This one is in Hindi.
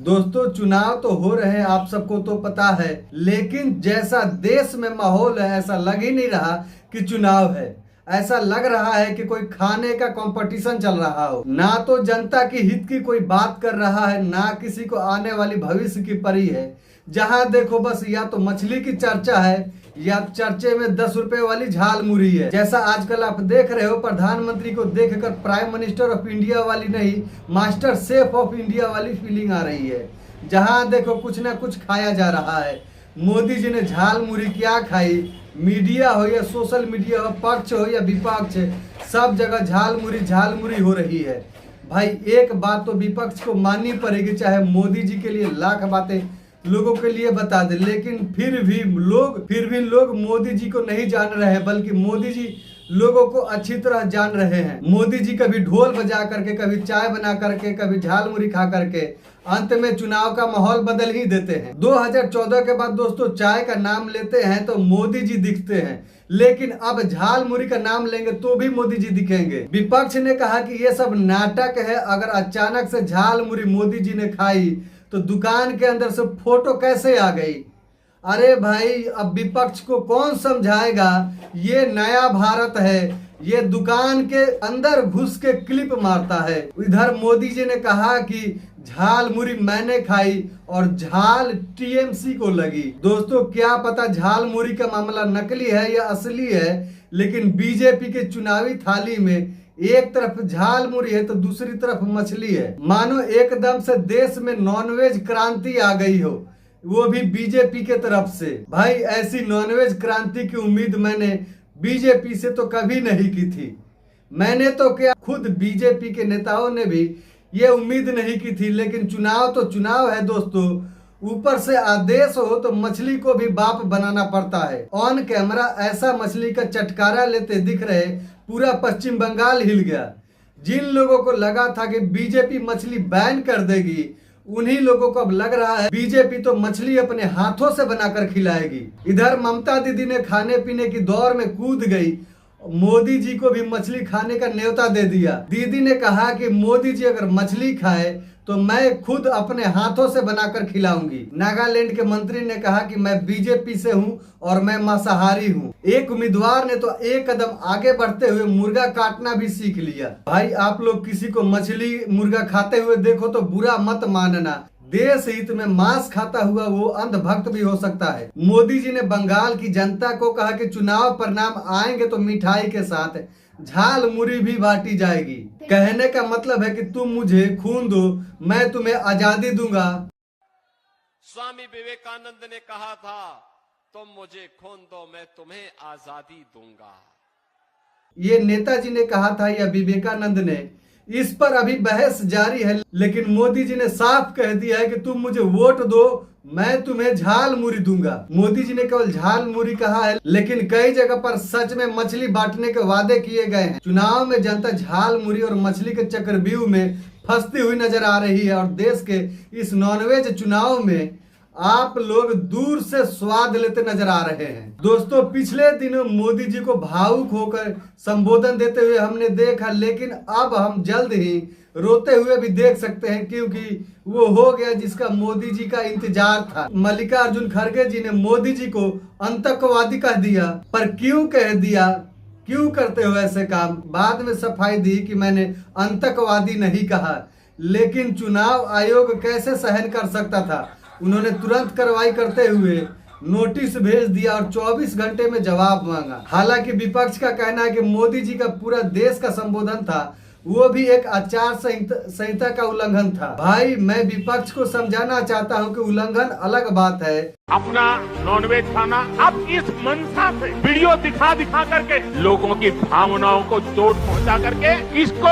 दोस्तों, चुनाव तो हो रहे हैं, आप सबको तो पता है, लेकिन जैसा देश में माहौल है ऐसा लग ही नहीं रहा कि चुनाव है। ऐसा लग रहा है कि कोई खाने का कंपटीशन चल रहा हो। ना तो जनता की हित की कोई बात कर रहा है, ना किसी को आने वाली भविष्य की पड़ी है। जहां देखो बस या तो मछली की चर्चा है या चर्चे में 10 रुपए वाली झाल मुरी है। जैसा आजकल आप देख रहे हो, प्रधानमंत्री को देखकर प्राइम मिनिस्टर ऑफ इंडिया वाली नहीं, मास्टर शेफ ऑफ इंडिया वाली फीलिंग आ रही है। जहां देखो कुछ ना कुछ खाया जा रहा है। मोदी जी ने झाल मुरी क्या खाई, मीडिया हो या सोशल मीडिया हो, पक्ष हो या विपक्ष, सब जगह झाल मुरी हो रही है। भाई एक बात तो विपक्ष को माननी पड़ेगी, चाहे मोदी जी के लिए लाख बातें लोगों के लिए बता दे, लेकिन फिर भी लोग मोदी जी को नहीं जान रहे हैं, बल्कि मोदी जी लोगों को अच्छी तरह जान रहे हैं। मोदी जी कभी ढोल बजा करके, कभी चाय बना करके, कभी झाल मुरी खा करके अंत में चुनाव का माहौल बदल ही देते हैं। 2014 के बाद दोस्तों चाय का नाम लेते हैं तो मोदी जी दिखते हैं, लेकिन अब झाल मुरी का नाम लेंगे तो भी मोदी जी दिखेंगे। विपक्ष ने कहा कि ये सब नाटक है। अगर अचानक से झाल मुरी मोदी जी ने खाई तो दुकान के अंदर से फोटो कैसे आ गई? अरे भाई, अब विपक्ष को कौन समझाएगा? ये नया भारत है, ये दुकान के अंदर घुस के क्लिप मारता है। इधर मोदी जी ने कहा कि झाल मुरी मैंने खाई और झाल टीएमसी को लगी। दोस्तों, क्या पता झाल मुरी का मामला नकली है या असली है, लेकिन बीजेपी के चुनावी थाली में एक तरफ झाल मुरी है तो दूसरी तरफ मछली है। मानो एकदम से देश में नॉनवेज क्रांति आ गई हो, वो भी बीजेपी के तरफ से। भाई ऐसी नॉनवेज क्रांति की उम्मीद मैंने बीजेपी से तो कभी नहीं की थी। मैंने तो क्या, खुद बीजेपी के नेताओं ने भी ये उम्मीद नहीं की थी। लेकिन चुनाव तो चुनाव है दोस्तों, ऊपर से आदेश हो तो मछली को भी बाप बनाना पड़ता है। ऑन कैमरा ऐसा मछली का चटकारा लेते दिख रहे, पूरा पश्चिम बंगाल हिल गया। जिन लोगों को लगा था कि बीजेपी मछली बैन कर देगी, उन्हीं लोगों को अब लग रहा है बीजेपी तो मछली अपने हाथों से बनाकर खिलाएगी। इधर ममता दीदी ने खाने पीने की दौड़ में कूद गई, मोदी जी को भी मछली खाने का न्योता दे दिया। दीदी ने कहा कि मोदी जी अगर मछली खाए तो मैं खुद अपने हाथों से बनाकर खिलाऊंगी। नागालैंड के मंत्री ने कहा कि मैं बीजेपी से हूं और मैं मांसाहारी हूं। एक उम्मीदवार ने तो एक कदम आगे बढ़ते हुए मुर्गा काटना भी सीख लिया। भाई आप लोग किसी को मछली मुर्गा खाते हुए देखो तो बुरा मत मानना। देश हित में मांस खाता हुआ वो अंधभक्त भी हो सकता है। मोदी जी ने बंगाल की जनता को कहा कि चुनाव परिणाम आएंगे तो मिठाई के साथ झाल मुरी भी बांटी जाएगी। कहने का मतलब है कि तुम मुझे खून दो, मैं तुम्हें आजादी दूंगा। स्वामी विवेकानंद ने कहा था, तुम मुझे खून दो, मैं तुम्हें आजादी दूंगा। ये नेताजी ने कहा था या विवेकानंद ने? इस पर अभी बहस जारी है, लेकिन मोदी जी ने साफ कह दिया है कि तुम मुझे वोट दो, मैं तुम्हें झाल मुरी दूंगा। मोदी जी ने केवल झाल मुरी कहा है, लेकिन कई जगह पर सच में मछली बांटने के वादे किए गए हैं। चुनाव में जनता झाल मुरी और मछली के चक्रव्यूह में फंसती हुई नजर आ रही है और देश के इस नॉनवेज चुनाव में आप लोग दूर से स्वाद लेते नजर आ रहे हैं। दोस्तों, पिछले दिनों मोदी जी को भावुक होकर संबोधन देते हुए हमने देखा, लेकिन अब हम जल्द ही रोते हुए भी देख सकते हैं, क्योंकि वो हो गया जिसका मोदी जी का इंतजार था। मल्लिकार्जुन खड़गे जी ने मोदी जी को आतंकवादी कह दिया। पर क्यों कह दिया, क्यों करते हो ऐसे काम? बाद में सफाई दी कि मैंने आतंकवादी नहीं कहा, लेकिन चुनाव आयोग कैसे सहन कर सकता था? उन्होंने तुरंत कार्रवाई करते हुए नोटिस भेज दिया और 24 घंटे में जवाब मांगा। हालांकि विपक्ष का कहना है कि मोदी जी का पूरा देश का संबोधन था, वो भी एक आचार संहिता का उल्लंघन था। भाई मैं विपक्ष को समझाना चाहता हूं कि उल्लंघन अलग बात है। अपना नॉनवेज खाना अब इस मंशा से वीडियो दिखा करके लोगों की भावनाओं को चोट पहुंचा करके इसको